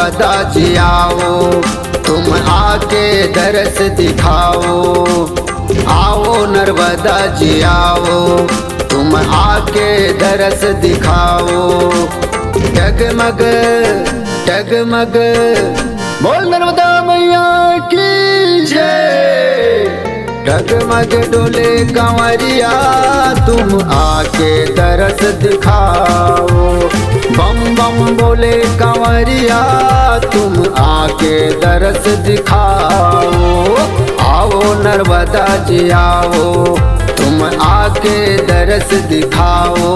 नर्मदा जी आओ, तुम आके दरस दिखाओ। आओ नर्मदा जी आओ, तुम आके दरस दिखाओ। डगमग डगमग बोल नर्मदा मैया की जय। डगमग डोले कंवरिया, तुम आके दरस दिखाओ। बम बम बोले कंवरिया, तुम आके दरस दिखाओ। आओ नर्मदा जी आओ, तुम आके दरस दिखाओ।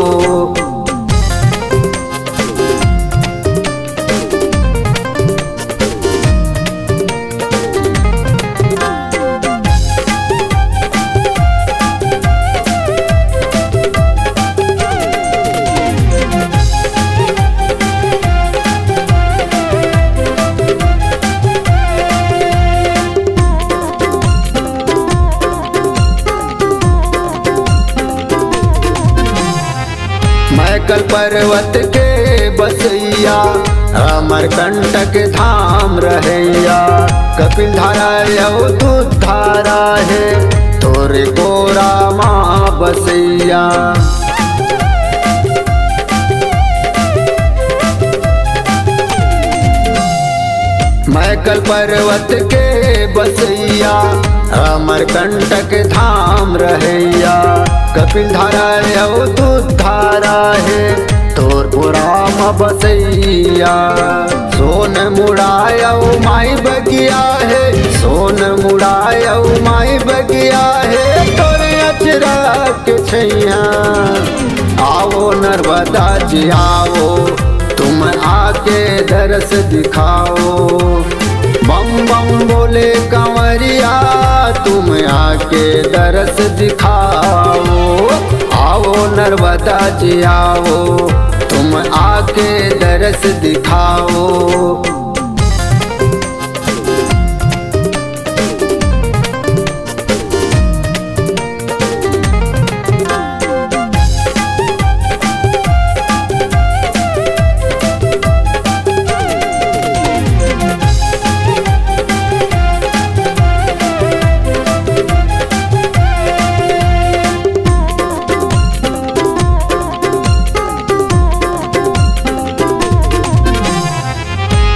मैकल पर्वत के बसैया, अमरकंटक धाम रहैया। कपिल धारा यौ दूध धारा है, तोरे गोरा माँ बसैया। मैकल पर्वत के बसैया, अमरकंटक धाम रहैया। कपिल धारा यौ दूध धारा है, तोर पुराम बसैया। सोन मुड़ायौ माई बगिया है, सोन मुड़ायौ माई बगिया है। तोरे अचरा के छैया, आओ नर्मदा जी आओ, तुम आके दरस दिखाओ। बम बम बोले कंवरिया, तुम आके दरस दिखाओ। आओ नर्मदा जी आओ, तुम आके दरस दिखाओ।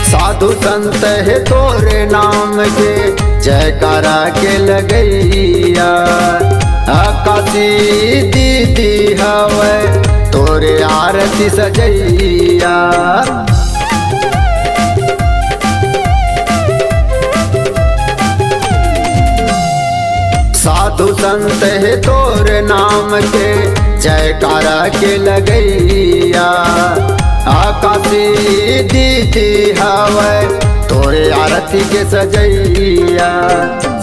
साधु संत है तोरे नाम के, जयकारा के लगैया। आकाशी दीदी हवे, तोरे आरती सजैया। साधु संत है तोरे नाम के, जयकारा के लगैया। आकाशी दीदी हवे, तोरे आरती के सजैया।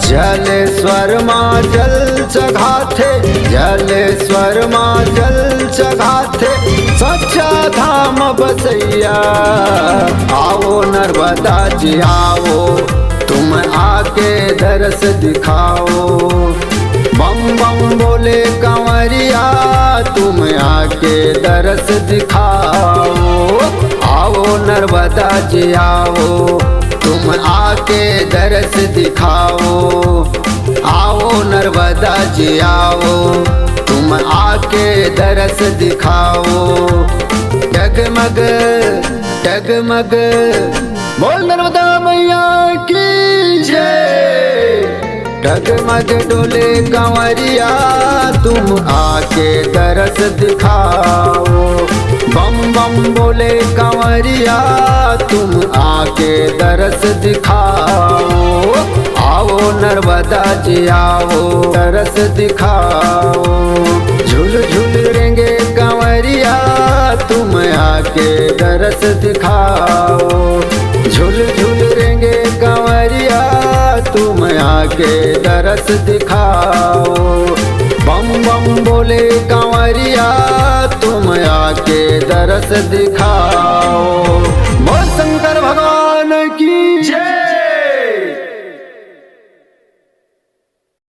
जलेश्वर माँ जल चढ़ाथे, जलेश्वर माँ जल चढ़ाथे। सच्चा धाम बसैया, आओ नर्मदा जी आओ, तुम आके दरस दिखाओ। बम बम बोले कंवरिया, तुम आके दरस दिखाओ। आओ नर्मदा जी आओ, तुम आके दरस दिखाओ। आओ नर्मदा जी आओ, तुम आके दरस दिखाओ। डगमग डगमग बोल नर्मदा मैया की जय। डगमग डोले कंवरिया, तुम आके दरस दिखाओ। बम बम बोले कंवरिया, तुम आके दरस दिखाओ। आओ नर्मदा जी आओ, दरस दिखाओ। झूल झूल रेंगे कंवरिया, तुम आके दरस दिखाओ। झूल झूल रेंगे कंवरिया, तुम आके दरस दिखाओ। बम बम बोले कंवरिया, तुम आके दरस दिखाओ।